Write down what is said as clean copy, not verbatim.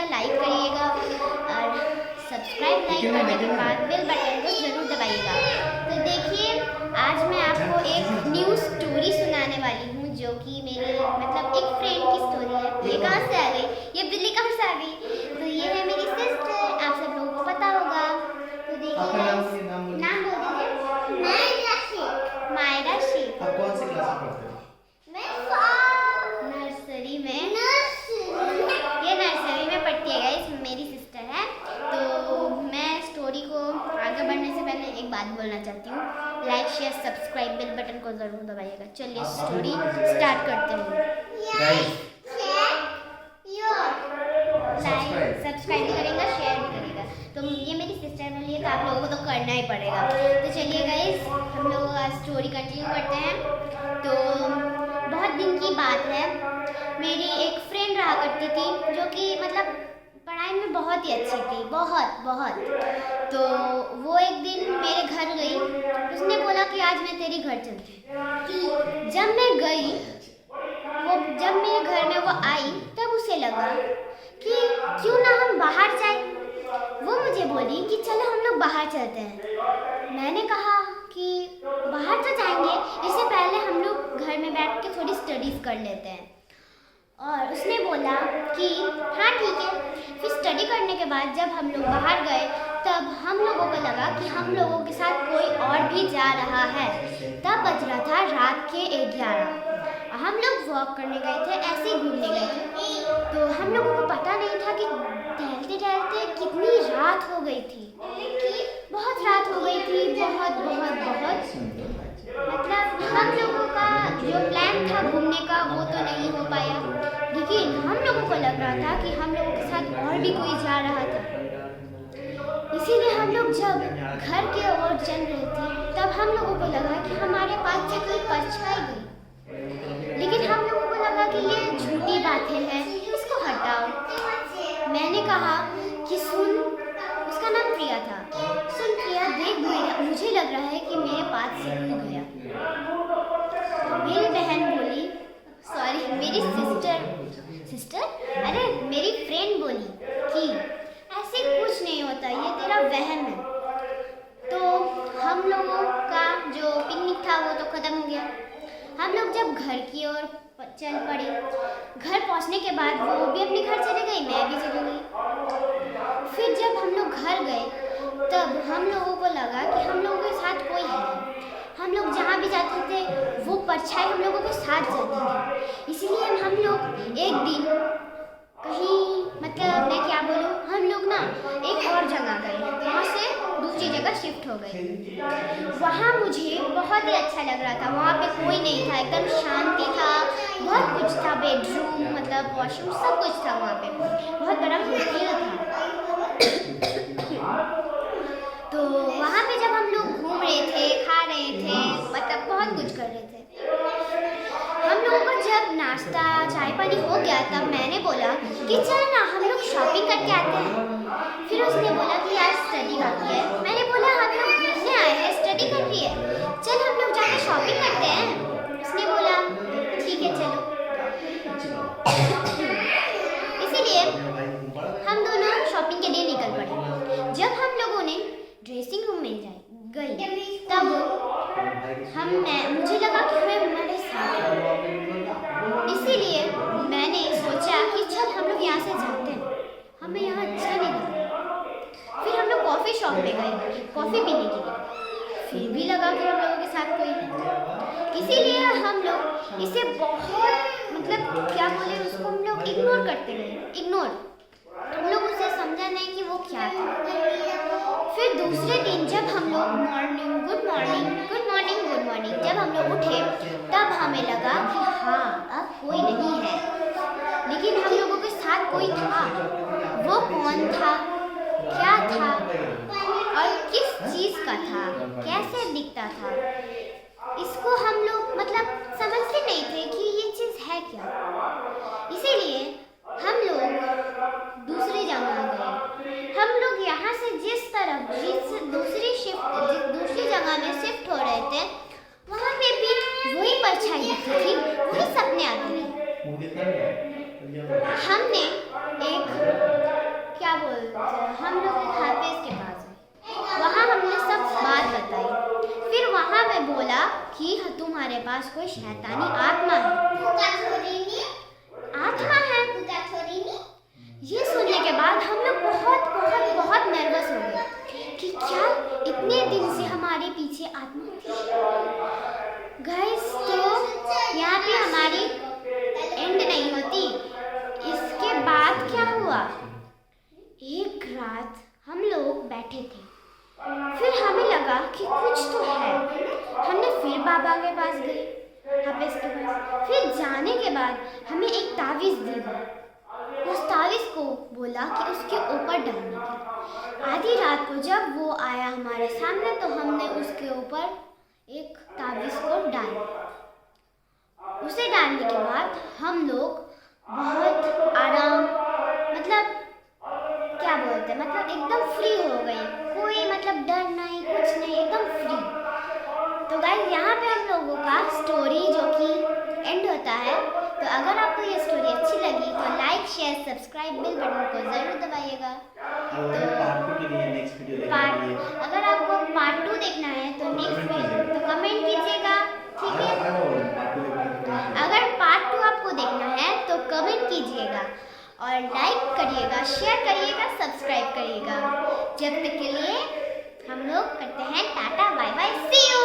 करिएगा, लाइक करिएगा और सब्सक्राइब लाइक करने के बाद बेल बटन को ज़रूर दबाइएगा। तो देखिए, आज मैं आपको एक न्यू स्टोरी सुनाने वाली हूँ, जो कि मेरी मतलब एक फ्रेंड की स्टोरी है। ये कहाँ से आ गई, ये बिल्ली कहाँ से आ गई? तो ये है मेरी सिस्टर, आप सब लोगों को पता होगा। तो देखिए, नाम बोल दीजिए। मायरा शेख। आप कौन सी क्लास में पढ़ते हो? नर्सरी में। ये नर्सरी में पढ़ती है गाइस, मेरी सिस्टर है। तो मैं स्टोरी को आगे बढ़ने से पहले एक बात बोलना चाहती हूँ, like share subscribe bell button को ज़रूर दबाइएगा। चलिए स्टोरी स्टार्ट करते हैं। लाइक सब्सक्राइब भी करेगा, शेयर भी करेगा। तो ये मेरी सिस्टर बोली है, तो आप लोगों को तो करना ही पड़ेगा। तो चलिए गाइस, हम लोग आज स्टोरी कंटिन्यू करते हैं। तो बहुत दिन की बात है, मेरी एक फ्रेंड रहा करती थी, जो कि मतलब पढ़ाई में बहुत ही अच्छी थी, बहुत। तो वो एक दिन मेरे घर गई, उसने बोला कि आज मैं तेरे घर चलती हूँ। जब मैं गई, जब मेरे घर में वो आई, तब उसे लगा कि क्यों ना हम बाहर जाए। वो मुझे बोली कि चलो हम लोग बाहर चलते हैं। मैंने कहा कि बाहर तो जाएंगे, इससे पहले हम लोग घर में बैठ के थोड़ी स्टडीज़ कर लेते हैं। और उसने बोला कि हाँ ठीक है। फिर स्टडी करने के बाद जब हम लोग बाहर गए, तब हम लोगों को लगा कि हम लोगों के साथ कोई और भी जा रहा है। तब बज रहा था रात के 11। हम लोग वॉक करने गए थे, ऐसे ही घूमने गए थे। तो हम लोगों को पता नहीं था कि टहलते टहलते कितनी रात हो गई थी, कि बहुत रात हो गई थी, बहुत। मतलब हम लोगों का जो प्लान था घूमने का, वो तो नहीं हो पाया। लेकिन हम लोगों को लग रहा था कि हम लोगों के साथ और भी कोई जा रहा था। इसीलिए हम लोग जब घर के ओर चल रहे थे, तब हम लोगों को लगा कि हमारे पास से कोई परछाई गई। लेकिन हम लोगों को लगा कि ये झूठी बातें हैं, इसको हटाओ। मैंने कहा कि सुन, उसका नाम प्रिया था। सुन प्रिया, देख मुझे लग रहा है कि मेरे पास से कोई गया। मेरी बहन बोली, सॉरी मेरी सिस्टर, अरे मेरी फ्रेंड बोली कि ऐसे कुछ नहीं होता, ये तेरा वहम है। तो हम लोगों का जो पिकनिक था वो तो खत्म हो गया। हम लोग जब घर की ओर चल पड़े, घर पहुंचने के बाद वो भी अपने घर चले गई, मैं भी चली गई। फिर जब हम लोग घर गए, तब हम लोगों को लगा कि हम लोगों के साथ कोई है। हम लोग जहाँ भी जाते थे, वो परछाई हम लोगों के साथ जाती थी। इसलिए हम लोग एक दिन कहीं, मतलब मैं क्या बोलूँ, हम लोग ना एक और जगह गए, वहाँ से दूसरी जगह शिफ्ट हो गए। वहाँ मुझे बहुत ही अच्छा लग रहा था, वहाँ पे कोई नहीं था, एकदम शांति था, बहुत कुछ था, बेडरूम मतलब वॉशरूम सब कुछ था वहाँ पे, बहुत बड़ा होटल था। तो वहाँ पे जब हम लोग घूम रहे थे, खा रहे थे, मतलब बहुत कुछ कर रहे थे। हम लोगों को जब नाश्ता चाय पानी हो गया, तब मैंने बोला कि चल ना हम लोग शॉपिंग करके आते हैं। फिर उसने बोला कि यार स्टडी बाकी है। मैंने बोला हम लोग घूमने आए हैं, स्टडी कर रही है, चल हम लोग जाके शॉपिंग करते हैं। उसने बोला ठीक है चलो। इसीलिए हम दोनों शॉपिंग के लिए निकल पड़े। जब हम लोगों ने ड्रेसिंग रूम में गई, तब मुझे लगा कि हमें हमारे साथ है। इसीलिए मैंने सोचा कि चल हम लोग यहाँ से जाते हैं, हमें यहाँ अच्छा नहीं लगा। फिर हम लोग कॉफ़ी शॉप में गए कॉफ़ी पीने के लिए, फिर भी लगा कि हम लोगों के साथ कोई है। इसीलिए हम लोग इसे बहुत, मतलब क्या बोले उसको, हम लोग इग्नोर करते गए। हम लोग उसे समझा नहीं कि वो क्या था। फिर दूसरे दिन जब हम लोग गुड मॉर्निंग जब हम लोग उठे, तब हमें लगा कि हाँ अब कोई नहीं है। लेकिन हम लोगों के साथ कोई था। वो कौन था, क्या था और किस चीज़ का था, कैसे दिखता था, इसको हम लोग मतलब समझते नहीं थे कि ये चीज़ है क्या। इसीलिए हम लोग दूसरी जगह गए। हम लोग यहाँ से जिस दूसरी जगह में शिफ्ट हो रहे थे, वहाँ पे भी वही परछाई दिखती थी, वही सपने आते थे। हमने एक हम लोग एक हाफिज के पास गए। वहाँ हमने सब बात बताई। फिर वहाँ मैं बोला कि तुम्हारे पास कोई शैतानी आत्मा है। आत्मा है। ये सुनने के बाद हम लोग बहुत बहुत बहुत नर्वस हो गए कि क्या इतने दिन से हमारे पीछे आत्मा थी। गाइस, तो यहाँ पे हमारी एंड नहीं होती। इसके बाद क्या हुआ, एक रात हम लोग बैठे थे, फिर हमें लगा कि कुछ तो है। हमने फिर बाबा के पास गए, हाफिज के पास। फिर जाने के बाद हमें एक तावीज़ दी गई। उस तावीज़ को बोला कि उसके ऊपर डालने के। आधी रात को जब वो आया हमारे सामने तो हमने उसके ऊपर एक तावीज़ को डाल। उसे डालने के बाद हम लोग बहुत आराम, मतलब क्या बोलते हैं, मतलब एकदम फ्री हो गए। कोई मतलब डर नहीं, कुछ नहीं, एकदम फ्री। तो गाइस, यहाँ पे हम लोगों का स्टोरी जो कि एंड होता है। तो अगर आपको ये स्टोरी अच्छी लगी तो like, share, subscribe, bell button को ज़रूर दबाइएगा। अगर आपको पार्ट 2 देखना है तो नेक्स्ट में तो कमेंट कीजिएगा, ठीक है। अगर पार्ट 2 आपको देखना है तो कमेंट कीजिएगा और लाइक करिएगा, शेयर करिएगा, सब्सक्राइब करिएगा। जब तक के लिए हम लोग करते हैं tata, bye bye, see you.